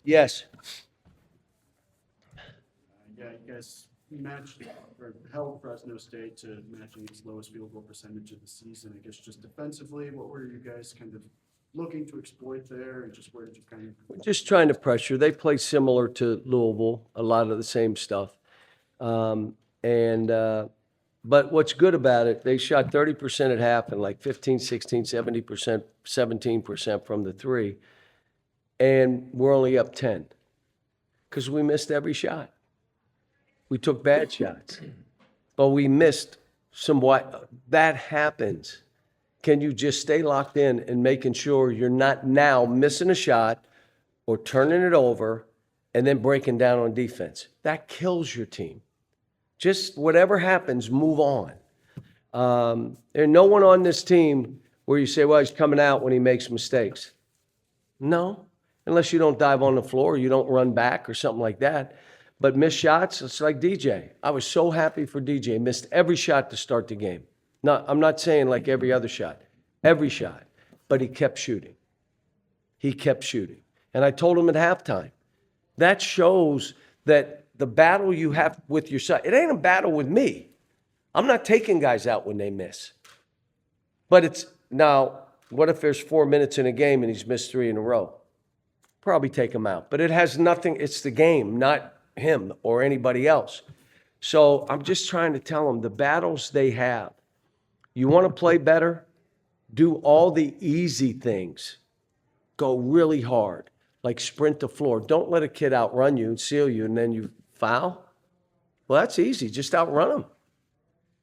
Yes. Yeah, you guys matched or held Fresno State to matching its lowest field goal percentage of the season. I guess just defensively, what were you guys kind of looking to exploit there, and just where did you kind of? Just trying to pressure. They play similar to Louisville, a lot of the same stuff. Um, and but what's good about it, they shot 30% at half and like 15, 16, 70%, 17% from the three. And we're only up 10 because we missed every shot. We took bad shots, but we missed some what that happens. Can you just stay locked in and making sure you're not now missing a shot or turning it over and then breaking down on defense? That kills your team. Just whatever happens, move on. There's no one on this team where you say, well, he's coming out when he makes mistakes. No, unless you don't dive on the floor, or you don't run back or something like that. But missed shots, it's like DJ. I was so happy for DJ. Missed every shot to start the game. No, I'm not saying like every other shot. Every shot. But he kept shooting. He kept shooting. And I told him at halftime, that shows that the battle you have with your side, it ain't a battle with me. I'm not taking guys out when they miss. But it's, now, what if there's 4 minutes in a game and he's missed 3 in a row? Probably take him out. But it has nothing, it's the game, not him or anybody else. So I'm just trying to tell them the battles they have. You want to play better? Do all the easy things. Go really hard, like sprint the floor. Don't let a kid outrun you and seal you and then you foul. Well, that's easy. Just outrun them.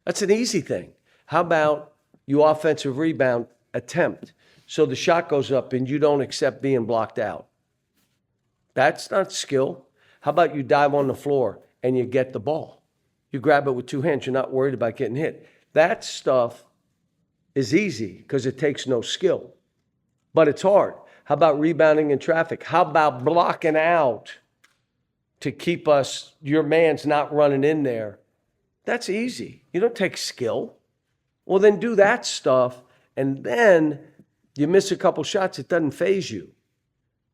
That's an easy thing. How about you offensive rebound attempt? So the shot goes up and you don't accept being blocked out. That's not skill. How about you dive on the floor and you get the ball? You grab it with 2 hands. You're not worried about getting hit. That stuff is easy because it takes no skill, but it's hard. How about rebounding in traffic? How about blocking out to keep us, your man's not running in there? That's easy. You don't take skill. Well, then do that stuff, and then you miss a couple shots, it doesn't faze you.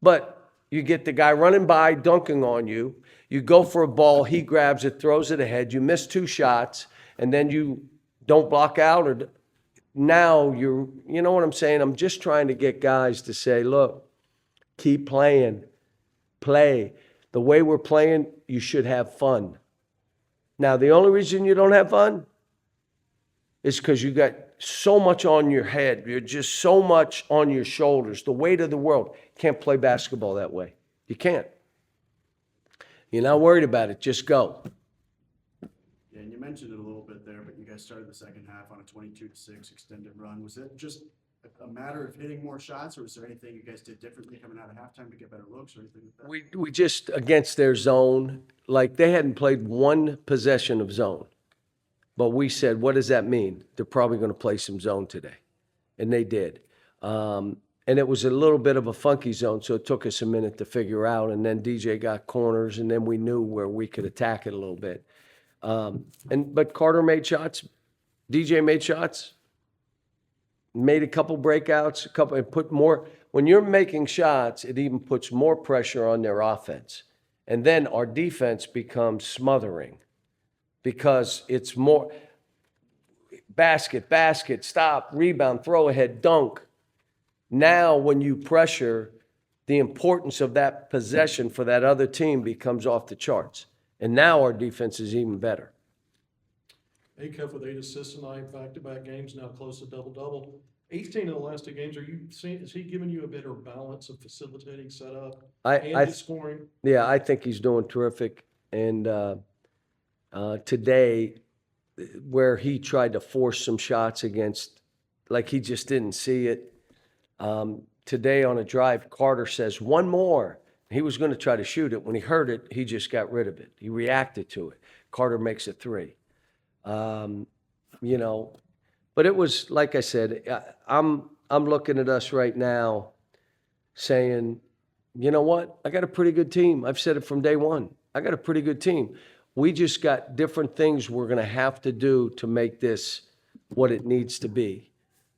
But you get the guy running by, dunking on you. You go for a ball, he grabs it, throws it ahead. You miss 2 shots, and then you don't block out. Or now you know what I'm saying? I'm just trying to get guys to say, look, keep playing, play. The way we're playing, you should have fun. Now, the only reason you don't have fun is because you got so much on your head. You're just so much on your shoulders, the weight of the world. You can't play basketball that way. You can't. You're not worried about it. Just go. Yeah, and you mentioned it a little bit there, but you guys started the second half on a 22-6 extended run. Was it just a matter of hitting more shots, or was there anything you guys did differently coming out of halftime to get better looks or anything like that? We just, against their zone, like they hadn't played one possession of zone. But we said, what does that mean? They're probably going to play some zone today. And they did. And it was a little bit of a funky zone, so it took us a minute to figure out. And then DJ got corners, and then we knew where we could attack it a little bit. But Carter made shots. DJ made shots. Made a couple breakouts, and put more. When you're making shots, it even puts more pressure on their offense. And then our defense becomes smothering because it's more basket, stop, rebound, throw ahead, dunk. Now, when you pressure, the importance of that possession for that other team becomes off the charts. And now our defense is even better. Acuff with 8 assists tonight, back-to-back games, now close to double-double. 18 of the last 2 games, are you seeing, is he giving you a better balance of facilitating setup and scoring? Yeah, I think he's doing terrific. And today, where he tried to force some shots against, like he just didn't see it. Today on a drive, Carter says, one more. He was going to try to shoot it. When he heard it, he just got rid of it. He reacted to it. Carter makes it 3. But it was, like I said, I'm looking at us right now saying, you know what? I got a pretty good team. I've said it from day one. I got a pretty good team. We just got different things we're going to have to do to make this what it needs to be.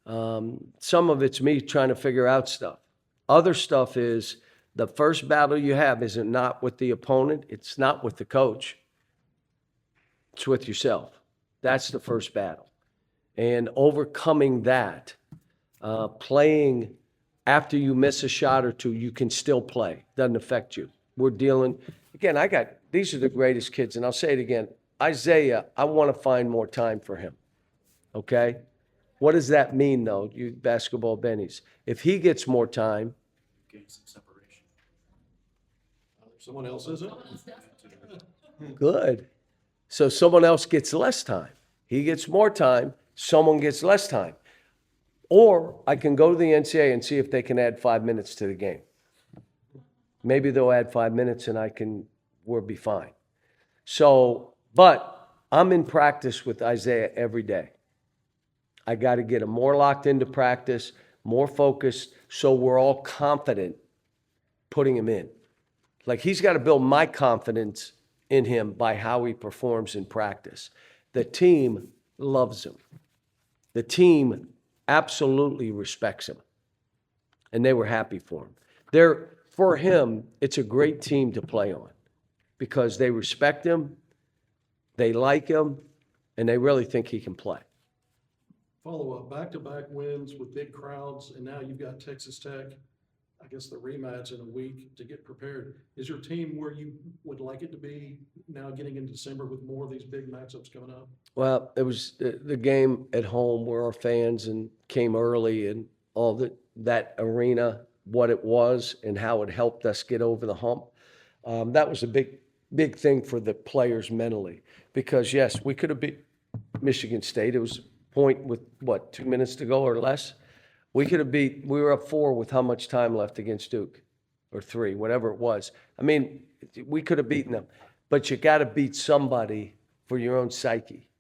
Some of it's me trying to figure out stuff. Other stuff is The first battle you have is not with the opponent. It's not with the coach. It's with yourself. That's the first battle. And overcoming that, playing after you miss a shot or two, you can still play. Doesn't affect you. We're dealing, again, these are the greatest kids, and I'll say it again. Isaiah, I want to find more time for him. Okay? What does that mean, though, you basketball bennies? If he gets more time, Gain some separation. Someone else isn't? good. So someone else gets less time. He gets more time, someone gets less time. Or I can go to the NCAA and see if they can add 5 minutes to the game. Maybe they'll add 5 minutes and we'll be fine. So, but I'm in practice with Isaiah every day. I got to get him more locked into practice, more focused, so we're all confident putting him in. Like, he's got to build my confidence in him by how he performs in practice. The team loves him. The team absolutely respects him. And they were happy for him. For him, it's a great team to play on because they respect him, they like him, and they really think he can play. Follow-up, back-to-back wins with big crowds, and now you've got Texas Tech, I guess the rematch in a week to get prepared. Is your team where you would like it to be now getting into December with more of these big matchups coming up? Well, it was the game at home where our fans and came early and all that arena, what it was and how it helped us get over the hump. That was a big thing for the players mentally because, yes, we could have beat Michigan State. It was a point with, 2 minutes to go or less? We were up 4 with how much time left against Duke, or 3, whatever it was. I mean, we could have beaten them, but you got to beat somebody for your own psyche.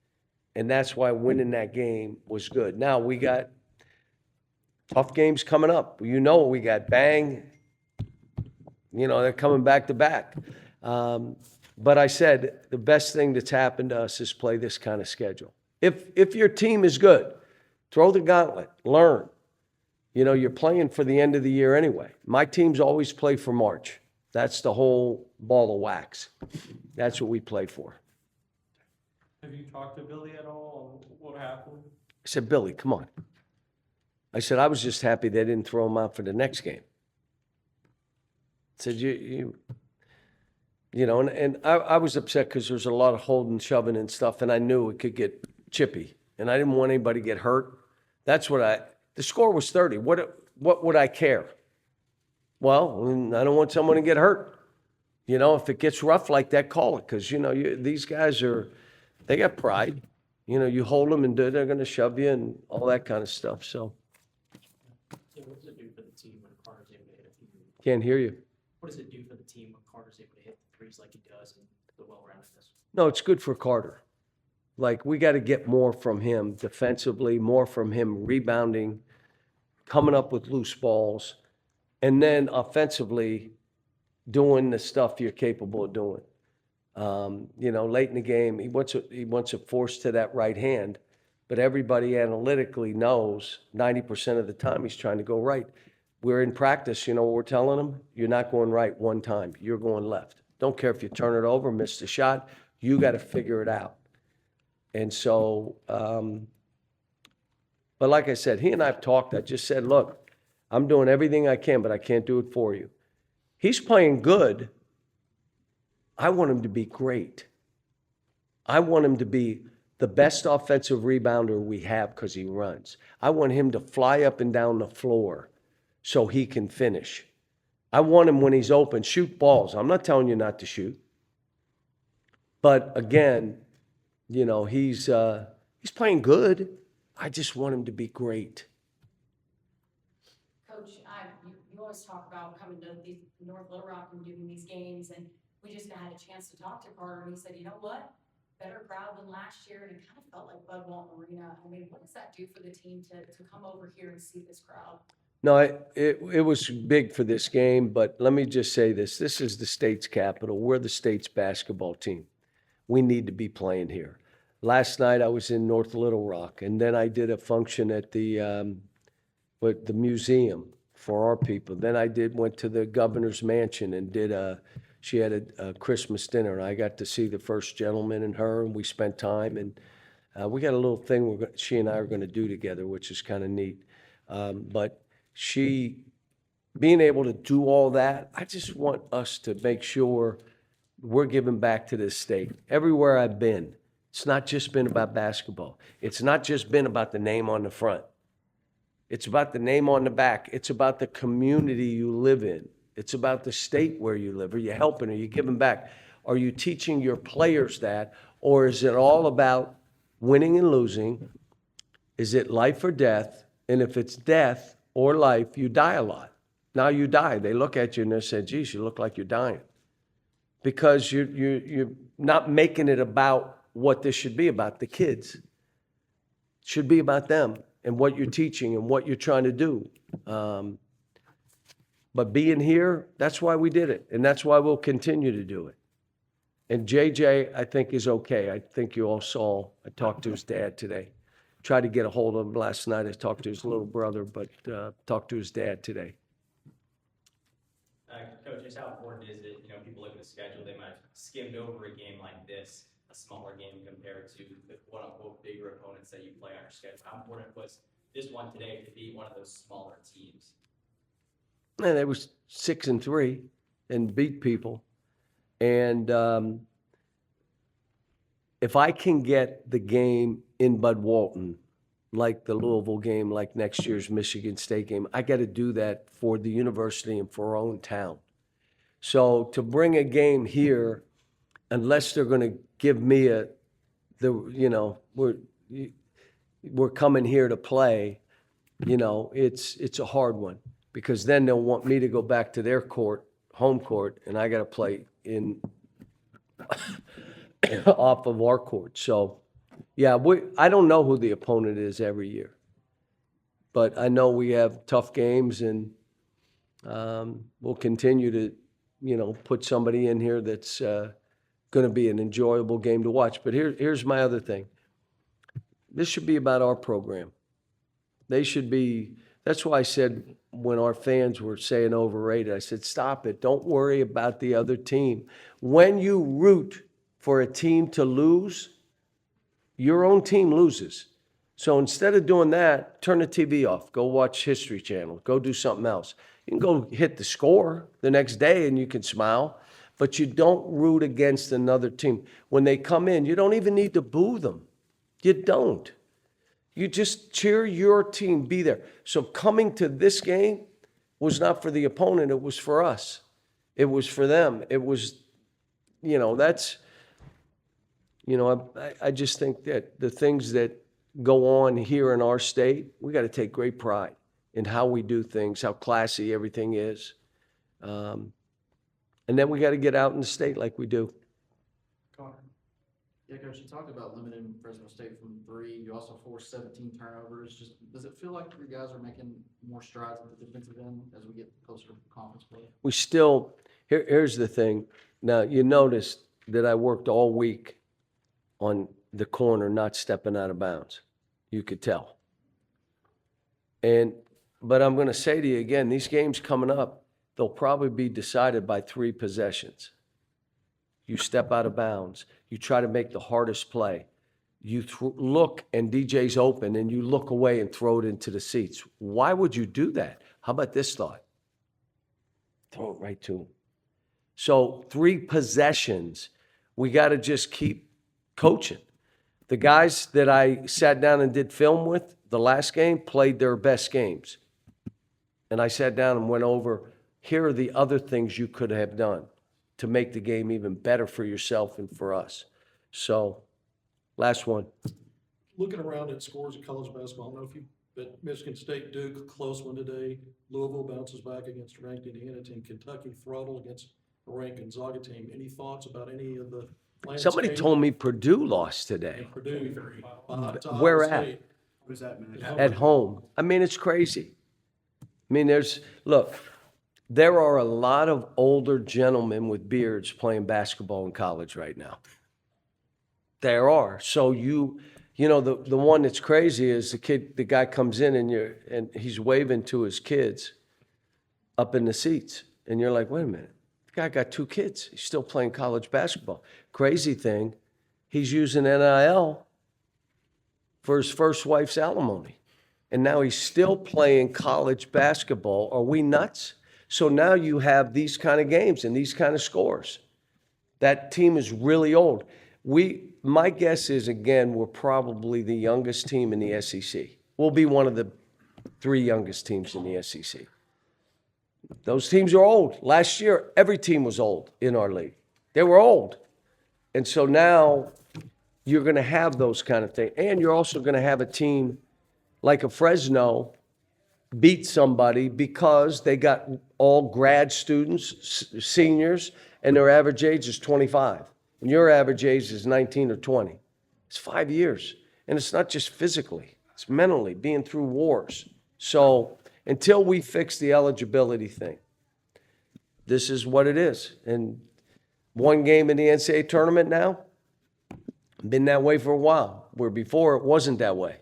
And that's why winning that game was good. Now we got tough games coming up. You know what we got? Bang. They're coming back to back. But I said the best thing that's happened to us is play this kind of schedule. If your team is good, throw the gauntlet, learn. You're playing for the end of the year anyway. My teams always play for March. That's the whole ball of wax. That's what we play for. Have you talked to Billy at all on what happened? I said, Billy, come on. I said, I was just happy they didn't throw him out for the next game. I said, and I was upset because there's a lot of holding, shoving and stuff, and I knew it could get chippy, and I didn't want anybody to get hurt. That's what the score was 30. What would I care? Well, I don't want someone to get hurt. If it gets rough like that, call it, because, these guys they got pride. You hold them and they're going to shove you and all that kind of stuff. So. Yeah, what does it do for the team when Carter's able to hit a few? Can't hear you. What does it do for the team when Carter's able to hit the threes like he does and the well-roundedness? No, it's good for Carter. Like, we got to get more from him defensively, more from him rebounding, coming up with loose balls, and then offensively doing the stuff you're capable of doing. Late in the game, he wants a force to that right hand, but everybody analytically knows 90% of the time he's trying to go right. We're in practice, what we're telling him? You're not going right one time. You're going left. Don't care if you turn it over, miss the shot. You got to figure it out. And so, but like I said, he and I have talked. I just said, look, I'm doing everything I can, but I can't do it for you. He's playing good. I want him to be great. I want him to be the best offensive rebounder we have because he runs. I want him to fly up and down the floor so he can finish. I want him, when he's open, shoot balls. I'm not telling you not to shoot. But again, he's playing good. I just want him to be great. Coach, you always talk about coming to these North Little Rock and doing these games, and we just had a chance to talk to Carter, and he said, you know what? Better crowd than last year, and it kind of felt like Bud Walton Arena. I mean, what does that do for the team to come over here and see this crowd? No, it was big for this game, but let me just say this. This is the state's capital. We're the state's basketball team. We need to be playing here. Last night I was in North Little Rock, and then I did a function at the museum for our people. Then went to the governor's mansion and she had a Christmas dinner, and I got to see the first gentleman and her, and we spent time, and we got a little thing she and I are going to do together, which is kind of neat. But being able to do all that, I just want us to make sure we're giving back to this state. Everywhere I've been, it's not just been about basketball. It's not just been about the name on the front. It's about the name on the back. It's about the community you live in. It's about the state where you live. Are you helping? Are you giving back? Are you teaching your players that? Or is it all about winning and losing? Is it life or death? And if it's death or life, you die a lot. Now you die. They look at you and they say, geez, you look like you're dying. Because you're not making it about what this should be about, the kids. It should be about them and what you're teaching and what you're trying to do. But being here, that's why we did it. And that's why we'll continue to do it. And JJ, I think, is okay. I think you all saw, I talked to his dad today. Tried to get a hold of him last night. I talked to his little brother, but talked to his dad today. Coach, just how important is it, people look at the schedule, they might have skimmed over a game like this, a smaller game compared to the quote-unquote bigger opponents that you play on your schedule. How important was this one today to beat one of those smaller teams? And they was 6-3 and beat people. And if I can get the game in Bud Walton, like the Louisville game, like next year's Michigan State game, I got to do that for the university and for our own town. So to bring a game here, unless they're going to give me we're coming here to play, it's a hard one, because then they'll want me to go back to their court, home court, and I got to play in off of our court. So, yeah, I don't know who the opponent is every year, but I know we have tough games, and we'll continue to, put somebody in here that's going to be an enjoyable game to watch. But here's my other thing. This should be about our program. That's why I said when our fans were saying overrated, I said, stop it. Don't worry about the other team. When you root for a team to lose, your own team loses. So instead of doing that, turn the TV off. Go watch History Channel. Go do something else. You can go hit the score the next day and you can smile, but you don't root against another team. When they come in, you don't even need to boo them. You don't. You just cheer your team, be there. So coming to this game was not for the opponent, it was for us. It was for them. It was, I just think that the things that go on here in our state, we got to take great pride in how we do things, how classy everything is. And then we got to get out in the state like we do. Connor. Yeah, Coach, you talked about limiting Fresno State from 3. You also forced 17 turnovers. Just does it feel like you guys are making more strides at the defensive end as we get closer to conference play? We still, here's the thing. Now, you noticed that I worked all week on the corner not stepping out of bounds. You could tell. But I'm going to say to you again, these games coming up, they'll probably be decided by 3 possessions. You step out of bounds. You try to make the hardest play. You look and DJ's open and you look away and throw it into the seats. Why would you do that? How about this thought? Throw it right to him. So 3 possessions, we got to just keep coaching. The guys that I sat down and did film with the last game played their best games. And I sat down and went over, here are the other things you could have done to make the game even better for yourself and for us. So, last one. Looking around at scores of college basketball, I don't know if you, but Michigan State, Duke, close one today. Louisville bounces back against a ranked Indiana team. Kentucky throttle against a ranked Gonzaga team. Any thoughts about any of the landscape? Somebody told me Purdue lost today. And Purdue, to Where Ohio at? State. Who's that, man? At home. I mean, it's crazy. I mean, there are a lot of older gentlemen with beards playing basketball in college right now. There are. So the one that's crazy is the guy comes in and he's waving to his kids. up in the seats. And you're like, wait a minute, the guy got 2 kids. He's still playing college basketball. Crazy thing, he's using NIL for his first wife's alimony. And now he's still playing college basketball. Are we nuts? So now you have these kind of games and these kind of scores. That team is really old. My guess is, again, we're probably the youngest team in the SEC. We'll be one of the 3 youngest teams in the SEC. Those teams are old. Last year, every team was old in our league. They were old. And so now you're going to have those kind of things. And you're also going to have a team like a Fresno beat somebody because they got all grad students, seniors, and their average age is 25. And your average age is 19 or 20. It's 5 years. And it's not just physically. It's mentally, being through wars. So until we fix the eligibility thing, this is what it is. And 1 game in the NCAA tournament now, been that way for a while, where before it wasn't that way.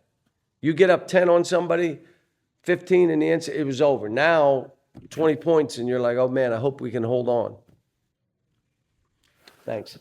You get up 10 on somebody, 15 in the NCAA, it was over. Now, 20 points, and you're like, oh man, I hope we can hold on. Thanks.